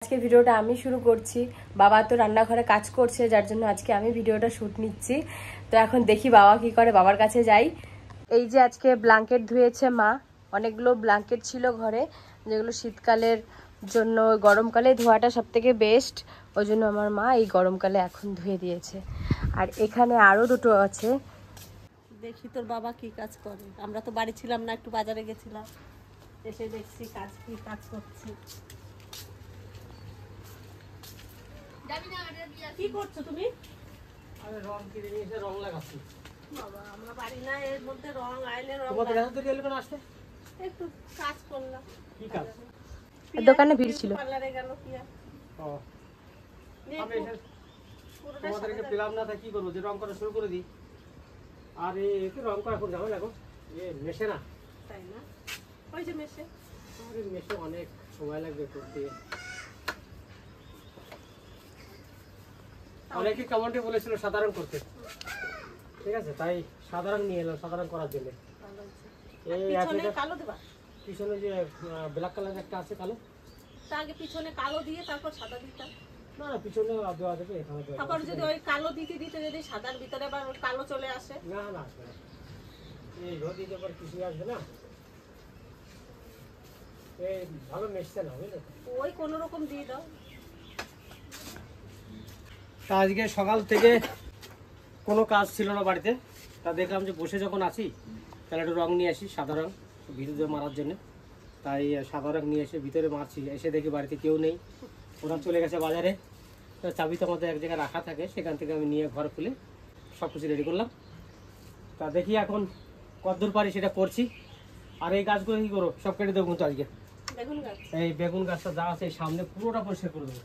আজকে ভিডিওটা আমি শুরু করছি। বাবা তো রান্নাঘরে কাজ করছে, যার জন্য আজকে আমি ভিডিওটা শুট নিচ্ছি। তো এখন দেখি বাবা কি করে, বাবার কাছে যাই। এই যে আজকে ব্ল্যাঙ্কেট ধুয়েছে মা, অনেকগুলো ব্ল্যাঙ্কেট ছিল ঘরে, যেগুলো শীতকালের জন্য গরমকালে ধোয়াটা সব থেকে বেস্ট, ওই জন্য আমার মা এই গরমকালে এখন ধুয়ে দিয়েছে। আর এখানে আরও দুটো আছে। দেখি তোর বাবা কি কাজ করে। আমরা তো বাড়ি ছিলাম না, একটু বাজারে গেছিলাম, এসে দেখছি কি কাজ করছে। কি করছো তুমি? আরে রং কিনে নিয়ে এসে রং লাগাচ্ছি। বাবা আমরা বাড়ি না, এর মধ্যে রং আইলে রং তোমাদের এখান থেকে এলো কেন আসতে? একটু কাজ করলাম। কি কাজ? দোকানে ভিড় ছিল। পার্লারে গেল কি আর। ও আমি এসে তোমাদেরকে পেলাম না, তাই কি করবো, যে রং করা শুরু করে দিই। আর একটু রং করা খুব ঝামেলা গো, মেশে না। তাই না? ওই যে মেশে। আরে মেশে অনেক সময় লাগবে করতে। অনেকে কমেন্টে বলেছিল সাধারণ করতে, ঠিক আছে, তাই সাধারণ নিয়ে এলাম, সাধারণ করার জন্য। এই পিছনে কালো দেবা? পিছনে যে ব্ল্যাক কালার একটা আছে কালো, তা আগে পিছনে কালো দিয়ে তারপর সাদা দিতা। না না পিছনে দেওয়া যাবে, এখানে দেওয়া তারপর যদি ওই কালো দিতে দিতে যদি সাদার ভিতরে আবার ওই কালো চলে আসে? না না আসবে না, এই রোদি দেবার কিছু আসবে না, এই ভালো মিশছে না, বুঝলে। ওই কোনো রকম দিয়ে দাও। তা আজকে সকাল থেকে কোনো কাজ ছিল না বাড়িতে, তা দেখলাম যে বসে যখন আছি তাহলে একটু রং নিয়ে আসি, সাদা রং ভিতরে মারার জন্য। তাই সাদা রং নিয়ে এসে ভিতরে মারছি। এসে দেখি বাড়িতে কেউ নেই, ওরা চলে গেছে বাজারে। চাবি তো আমাদের এক জায়গায় রাখা থাকে, সেখান থেকে আমি নিয়ে ঘরে খুলে সব কিছু রেডি করলাম। তা দেখি এখন কতদূর পারি সেটা করছি। আর এই গাছগুলো কী করো, সব কেটে দেবো কিন্তু আজকে। এই বেগুন গাছটা যা আছে সামনে পুরোটা পরিষ্কার করে দেবো।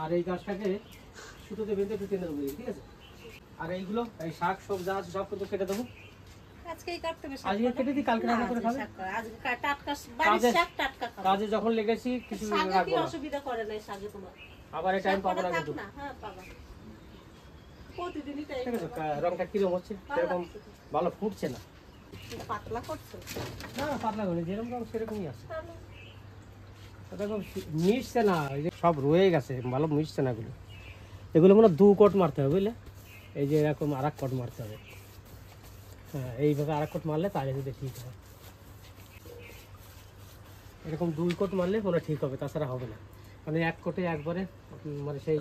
আর এই গাছটাকে সুতোতে বেঁধে একটু টেনে দেবো, ঠিক আছে। আর এইগুলো এই শাক সব যা আছে সব কিন্তু কেটে দেবো। আজকেই কাটতে হবে। আজকে কেটে দিই, কালকে রান্না করে খাবে। আজকে টাটকা বাড়ির শাক টাটকা খাবে। কাজে যখন লেগেছি কিছু শাকে রাখবো কি না, অসুবিধা করে না শাকে তোমার? আবার এই টাইম পাবো না কিন্তু। না হ্যাঁ পাবা, প্রতিদিনই টাইম। ঠিক আছে, রংটা কিরকম হচ্ছে সেরকম ভালো ফুটছে না। পাতলা করছো? না না পাতলা করে যেরকম রং সেরকমই আছে। দেখো মিশছে না, এই যে সব রয়ে গেছে, ভালো মিশছে না এগুলো। এগুলো মনে 2 কোট মারতে হবে, বুঝলে। এই যে এরকম আর এক কোট মারতে হবে। হ্যাঁ এইভাবে আর এক কোট মারলে তাহলে যদি ঠিক হয়। এরকম 2 কোট মারলে কোনো ঠিক হবে, তাছাড়া হবে না। মানে এক কোটে একবারে মানে সেই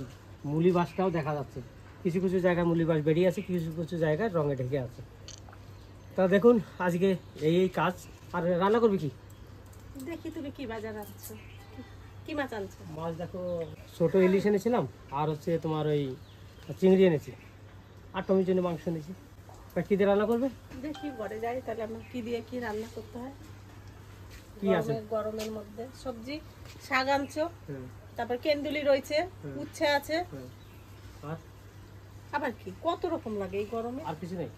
মুলি বাসটাও দেখা যাচ্ছে। কিছু কিছু জায়গায় মুলি বাস বেরিয়ে আছে, কিছু কিছু জায়গায় রঙে ঢেকে আছে। তা দেখুন আজকে এই কাজ। আর রান্না করবি কি? দেখি তুমি কি বাজার আনছো, কি মাছ আনছো? মাছ দেখো ছোটো ইলিশ এনেছিলাম, আর হচ্ছে তোমার ওই চিংড়ি এনেছি, আর টমেটোর জন্য মাংস এনেছি। কি দিয়ে রান্না করবে? দেখি ঘরে যাই তাহলে আমরা কি দিয়ে কি রান্না করতে হয়। কি আছে গরমের মধ্যে সবজি? শাক আনছো, তারপর কেন্দুলি রয়েছে, উচ্ছে আছে, আর আবার কি কত রকম লাগে এই গরমে। আর কিছু নেই।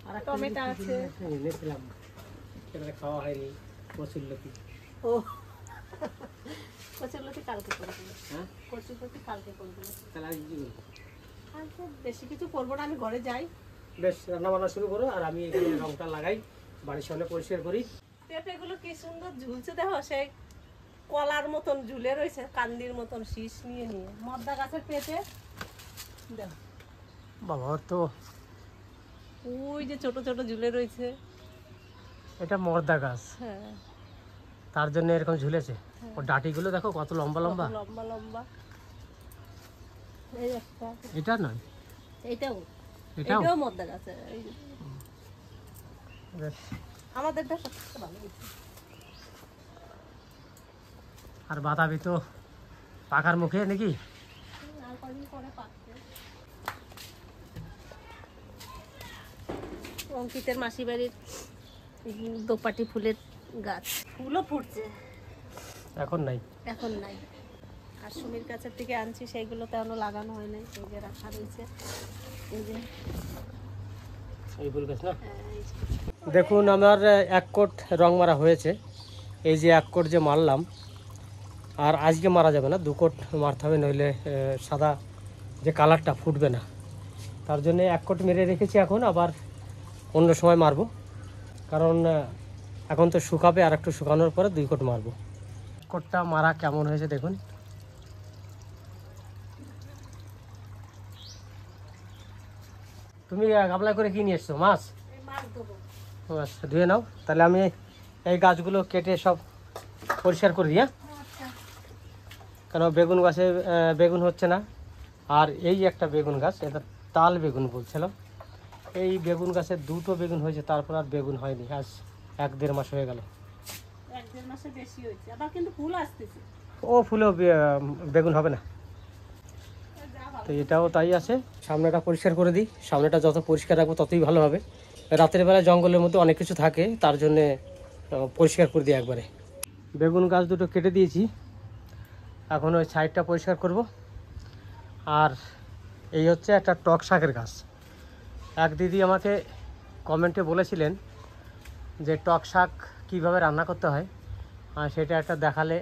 আর টমেটো আছে, এনেছিলাম সেটা খাওয়া হয়নি, কচুরলতি। ও কচুরলতি কালকে করে দিলে। হ্যাঁ কচুরলতি কালকে করে দিলে। তাহলে আর কি করবো? আচ্ছা বেশি কিছু করবো না, আমি ঘরে যাই। বেশ রান্না বান্না শুরু করো, আর আমি এখানে রংটা লাগাই, বাড়ির সামনে পরিষ্কার করি। পেঁপেগুলো কি সুন্দর ঝুলছে দেখো, সেই কলার মতন ঝুলে রয়েছে, কান্দির মতন শীষ নিয়ে নিয়ে। মদ্দা গাছের পেঁপে দেখো বাবা, তো ওই যে ছোট ছোট ঝুলে রয়েছে। এটা মর্দা গাছ, হ্যাঁ তার জন্য এরকম ঝুলেছে। ও ডাটিগুলো দেখো কত লম্বা লম্বা লম্বা লম্বা। এই একটা, এটা নয়, এইটাও এটাও এটাও মদ্দা গাছ। এই যে বেশ। আমাদেরটা সবচেয়ে ভালো হয়েছে। আর বাতাবি তো পাকার মুখে নাকি? আর কদিন পরে পাকবে। অঙ্কিতের মাসি বাড়ির দোপাটি ফুলের গাছ, ফুলও ফুটছে, এখন নাই, এখন নাই। আর সুমির কাছের থেকে আনছি, সেইগুলো তো এখনো লাগানো হয় নাই, এই যে রাখা রয়েছে। এই যে এই ফুল গাছ না। এই যে। দেখুন আমার 1 কোট রং মারা হয়েছে। এই যে 1 কোট যে মারলাম, আর আজকে মারা যাবে না, 2 কোট মারতে হবে, নইলে সাদা যে কালারটা ফুটবে না। তার জন্য 1 কোট মেরে রেখেছি, এখন আবার অন্য সময় মারবো, কারণ এখন তো শুকাবে, আর একটু শুকানোর পরে 2 কোট মারবো। কোটটা মারা কেমন হয়েছে দেখুন। তুমি গামলা করে কি নিয়ে এসছো? মাছ? এই মাছ দেবো। আচ্ছা, ধুয়ে নাও। তাহলে আমি এই গাছগুলো কেটে সব পরিষ্কার করে দিই। হ্যাঁ, আচ্ছা। কেন বেগুন গাছে বেগুন হচ্ছে না। আর এই একটা বেগুন গাছ, এটা তাল বেগুন বলছিলাম, এই বেগুন গাছে দুটো বেগুন হয়েছে, তারপর আর বেগুন হয়নি। আজ 1-1.5 মাস হয়ে গেল। 1-1.5 মাসে বেশি হয়েছে, আবার কিন্তু ফুল আসতেছে। ও ফুলেও বেগুন হবে না। তো এটাও তাই আছে। সামনেটা পরিষ্কার করে দিই, সামনেটা যত পরিষ্কার রাখবো ততই ভালো হবে। রাতের বেলা জঙ্গলের মধ্যে অনেক কিছু থাকে, তার জন্যে পরিষ্কার করে দিই একবারে। বেগুন গাছ দুটো কেটে দিয়েছি, এখন ওই সাইডটা পরিষ্কার করব। আর এই হচ্ছে একটা টক শাকের গাছ। এক দিদি আমাকে কমেন্টে বলেছিলেন যে টক শাক কীভাবে রান্না করতে হয়, আর সেটা একটা দেখালে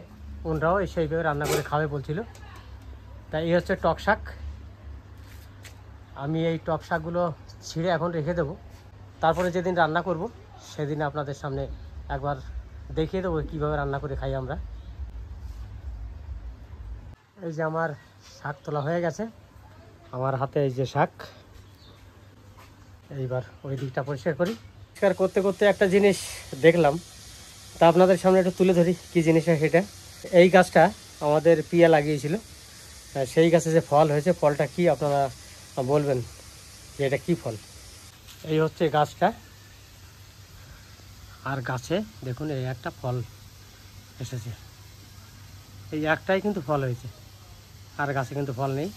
ওনারাও সেইভাবে রান্না করে খাবে বলছিল। তাই এই হচ্ছে টক শাক। আমি এই টক শাকগুলো ছিঁড়ে এখন রেখে দেবো, তারপরে যেদিন রান্না করব সেদিন আপনাদের সামনে একবার দেখিয়ে দেবো কীভাবে রান্না করে খাই আমরা। এই যে আমার শাক তোলা হয়ে গেছে, আমার হাতে এই যে শাক। এইবার ওই দিকটা পরিষ্কার করি। পরিষ্কার করতে করতে একটা জিনিস দেখলাম, তা আপনাদের সামনে একটু তুলে ধরি কী জিনিসটা। সেটা এই গাছটা আমাদের পিয়া লাগিয়েছিল, সেই গাছে যে ফল হয়েছে, ফলটা কি আপনারা বলবেন যে এটা কী ফল। এই হচ্ছে গাছটা, আর গাছে দেখুন এই একটা ফল এসেছে, এই একটাই কিন্তু ফল হয়েছে, আর গাছে কিন্তু ফল নেই।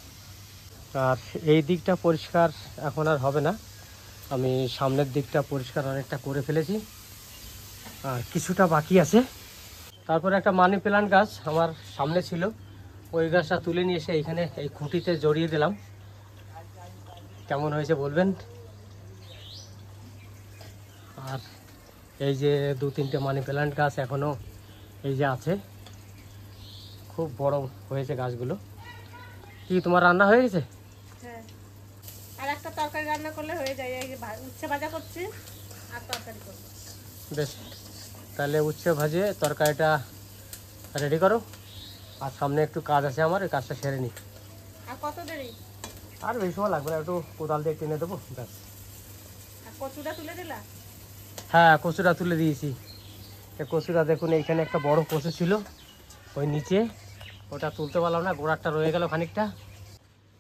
আর এই দিকটা পরিষ্কার এখন আর হবে না, আমি সামনের দিকটা পরিষ্কার অনেকটা করে ফেলেছি, আর কিছুটা বাকি আছে। তারপরে একটা মানি প্ল্যান্ট গাছ আমার সামনে ছিল, ওই গাছটা তুলে নিয়ে এসে এইখানে এই খুঁটিতে জড়িয়ে দিলাম। কেমন হয়েছে বলবেন। আর এই যে 2-3টে মানি প্ল্যান্ট গাছ এখনও এই যে আছে, খুব বড় হয়েছে গাছগুলো। কি তোমার রান্না হয়ে গেছে? হ্যাঁ, আর একটা তরকারি রান্না করলে হয়ে যায়। এই উচ্ছে ভাজা করছি আর তরকারি করবো। বেশ, তাহলে উচ্ছে ভাজে তরকারিটা রেডি করো, আর সামনে একটু কাজ আছে আমার, ওই কাজটা সেরে নিই। আর কত দেরি? আর বেশি সময় লাগবে না, একটু কোদাল দিয়ে টেনে দেবো ব্যাস। আর কচুটা তুলে দিলা? হ্যাঁ, কচুটা তুলে দিয়েছি। এই কচুটা দেখুন, এইখানে একটা বড় কচু ছিল ওই নিচে, ওটা তুলতে পারলাম না, গোড়াটা রয়ে গেল খানিকটা।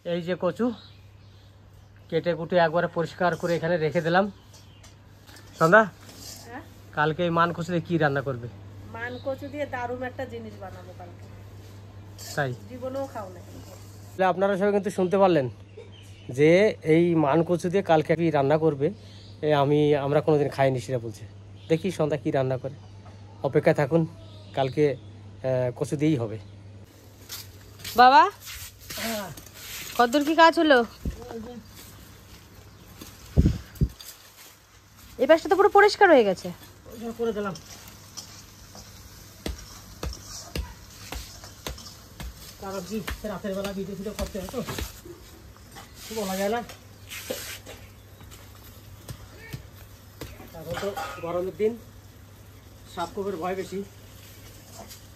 এই যে কচু কেটে কুটে একবারে পরিষ্কার করে এখানে রেখে দিলাম। সন্ধ্যা, হ্যাঁ, কালকে এই মান কচু দিয়ে কী রান্না করবে? মান কচু দিয়ে দারুণ একটা জিনিস বানাবো কালকে, তাই জীবনেও খাও না। তাহলে আপনারা সবাই কিন্তু শুনতে পারলেন যে এই মান কচু দিয়ে কালকে কি রান্না করবে, আমরা কোনোদিন খাইনি সেটা বলছে। দেখি সন্ধ্যা কি রান্না করে, অপেক্ষায় থাকুন, কালকে কচু দিয়েই হবে। বাবা কতদূর কি কাজ হলো? এই পাশটা তো পুরো পরিষ্কার হয়ে গেছে। করে দিলাম। কারণ কি রাতের বেলা ভিডিও ফিডিও করতে হয় তো, বলা যায় না। এখন তো গরমের দিন, সাপ কোপের ভয় বেশি।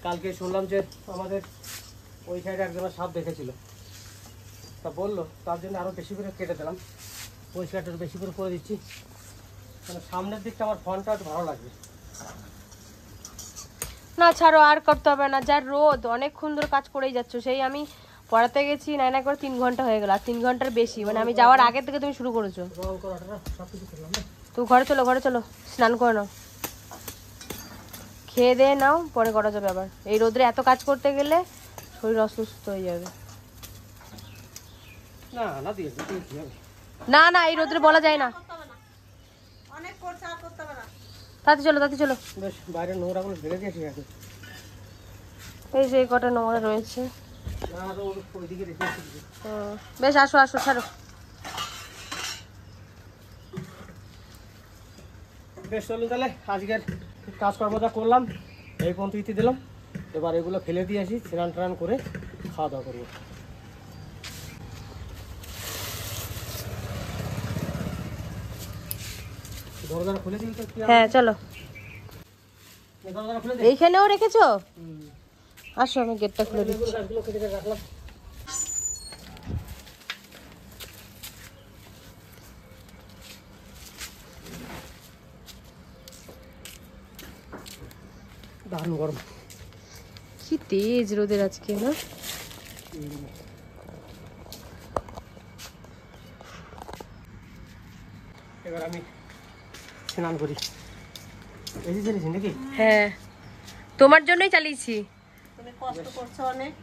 কালকে শুনলাম যে আমাদের ওই সাইডে একজনের সাপ দেখেছিল, তা বললো, তার জন্য আরও বেশি করে কেটে দিলাম, পরিষ্কারটা বেশি করে দিচ্ছি, মানে সামনের দিকটা আমার ফোনটা একটু ভালো লাগবে। না ছাড়ো, আর করতে হবে না, যার রোদ, অনেকক্ষণ ধরে কাজ করেই যাচ্ছ। সেই আমি পড়াতে গেছি না করে 3 ঘন্টা হয়ে গেল, আর 3 ঘন্টার বেশি, মানে আমি যাওয়ার আগে থেকে তুমি শুরু করেছো। রং করাটা সব কিছু করলাম না। তুমি ঘরে চলো, স্নান করে নাও, খেয়ে দিয়ে নাও, পরে করা যাবে আবার। এই রোদে এত কাজ করতে গেলে শরীর অসুস্থ হয়ে যাবে। না দিয়ে কি হবে? না এই রোদে বলা যায় না। অনেক করছে, আর করতে হবে না। তাতে চলো। বেশ, বাইরে নোংরাগুলো ফেলে দিয়েছি এখন। এই যে কটা নোংরা রয়েছে। না, আরো ওইদিকে রেখেছি। বেশ, আসো ছাড়ো। বেশ, চলুন তাহলে আজকের কাজকর্মটা করলাম, এই পর্যন্ত ইতি দিলাম। এবার এগুলো ফেলে দিয়ে আসি, স্নান টান করে খাওয়া দাওয়া করবো। দরজাটা খুলে দিন তো। হ্যাঁ চলো। দরজাটা খুলে দিন। এইখানেও রেখেছো? আসো আমি গেটটা খুলে দিচ্ছি। গাছগুলো কেটে কেটে রাখলাম। দারুণ গরম। কি তেজ রোদের আজকে না। এবার আমি স্নান করি। এসে চলেছি নাকি? হ্যাঁ তোমার জন্যই চালিয়েছি। তুমি কষ্ট করছো অনেক।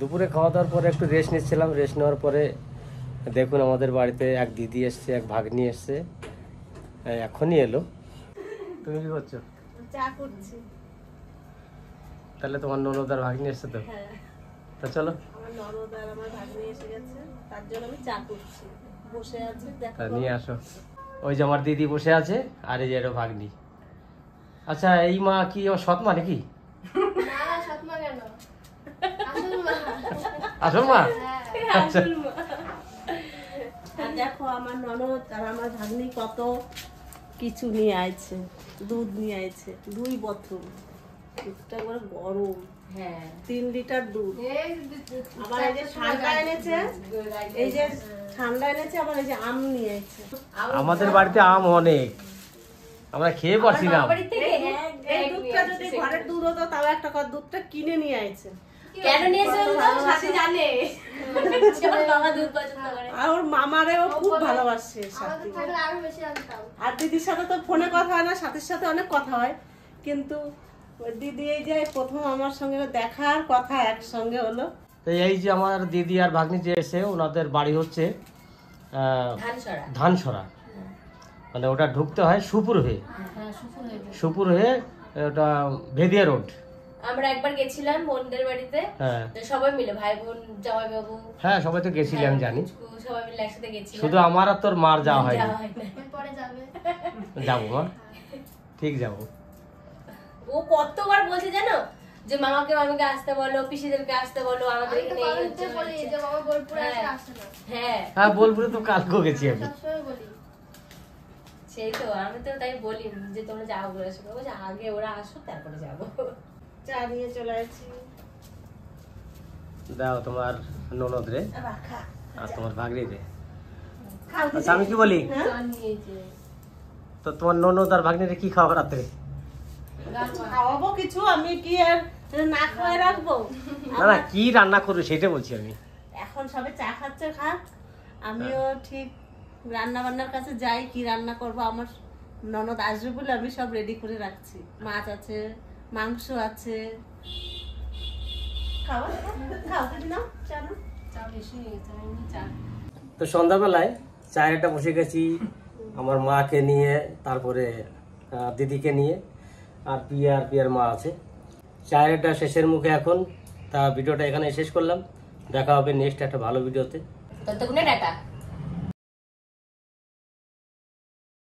দুপুরে খাওয়া দাওয়ার পরে একটু রেস্ট নিচ্ছিলাম। রেস্ট নেওয়ার পরে দেখুন আমাদের বাড়িতে এক দিদি এসছে, এক ভাগ্নি এসছে, এখনই এলো। তুমি কি করছো? চা করছি। তাহলে তোমার ননদ আর ভাগ্নি এসছে তো? হ্যাঁ, তা চলো। আমার ননদ আর আমার ভাগ্নি এসে গেছে, তার জন্য আমি চা করছি। বসে আছি, দেখো। তা নিয়ে আসো। ওই যে আমার দিদি বসে আছে, আর এই যে এটা ভাগ্নি। আচ্ছা এই মা কি আমার সৎ মা নাকি? আসল মা? আচ্ছা। আর দেখো আমার ননদ আর আমার ভাগ্নি কত কিছু নিয়ে আইছে। দুধ নিয়ে আইছে 2 বোতল। দুধটা একবার গরম। হ্যাঁ 3 লিটার দুধ। আবার এই যে ঠান্ডা এনেছে, এই যে ঠান্ডা এনেছে, আবার এই যে আম নিয়ে আইছে। আমাদের বাড়িতে আম অনেক, আমরা খেয়ে পারছি না। এই দুধটা যদি ঘরের দুধ হতো তাও একটা কথা, দুধটা কিনে নিয়ে আইছে। কেন নিয়েছে সাথী জানে বাবা দুধ পছন্দ করে। আর ওর মামারেও খুব ভালোবাসে সাথী। আর দিদির সাথে তো ফোনে কথা হয় না, সাথীর সাথে অনেক কথা হয়, কিন্তু ওই দিদি এই যে প্রথম আমার সঙ্গে দেখার কথা একসঙ্গে হলো। তো এই যে আমার দিদি আর ভাগ্নি যে এসে, ওনাদের বাড়ি হচ্ছে ধানসরা, মানে ওটা ঢুকতে হয় সুপুর হয়ে। সুপুর হয়ে ওটা ভেদিয়া রোড। আমরা একবার গেছিলাম বোনদের বাড়িতে, হ্যাঁ সবাই মিলে, ভাই বোন জামাই বাবু হ্যাঁ সবাই তো গেছিলি, আমি জানি। সবাই মিলে একসাথে গেছিলাম। শুধু আমার আর তোর মার যাওয়া হয়নি। যাওয়া হয় না। যাবো মা, ঠিক যাবো। ও কতবার বলছে জানো, যে মামাকে মামিকে আসতে বলো, পিসিদেরকে আসতে বলো, আমাদের এখানে এই হচ্ছে, হ্যাঁ হ্যাঁ বোলপুরে তো কালকেও গেছি আমি। সেই তো আমি তো তাই বলি যে তোমরা যাও ঘুরে আসো, বলছে আগে ওরা আসো তারপরে যাবো। চা নিয়ে চলে আসছি। দাও তোমার ননদ রে রাখা আর তোমার ভাগ্নি রে। খাও দিদি। আচ্ছা আমি কি বলি, তো তোমার ননদ আর ভাগ্নি রে কি খাওয়া রাত্রে? খাওয়াবো কিছু, আমি কি আর না খাওয়াই রাখবো? না না কি রান্না করবে সেটা বলছি আমি। এখন সবে চা খাচ্ছে, খাক। আমিও ঠিক রান্না বান্নার কাছে যাই, কি রান্না করব। আমার ননদ আসবে বলে আমি সব রেডি করে রাখছি। মাছ আছে, মাংস আছে। খাওয়া খাও দিদি, নাও চা নাও। তো সন্ধ্যাবেলায় চায়েরটা বসে গেছি আমার মাকে নিয়ে, তারপরে দিদিকে নিয়ে, আর পিয়ার মা আছে। চায়েরটা শেষের মুখে এখন। তা ভিডিওটা এখানে শেষ করলাম, দেখা হবে নেক্সট একটা ভালো ভিডিওতে। ততক্ষণে টাটা।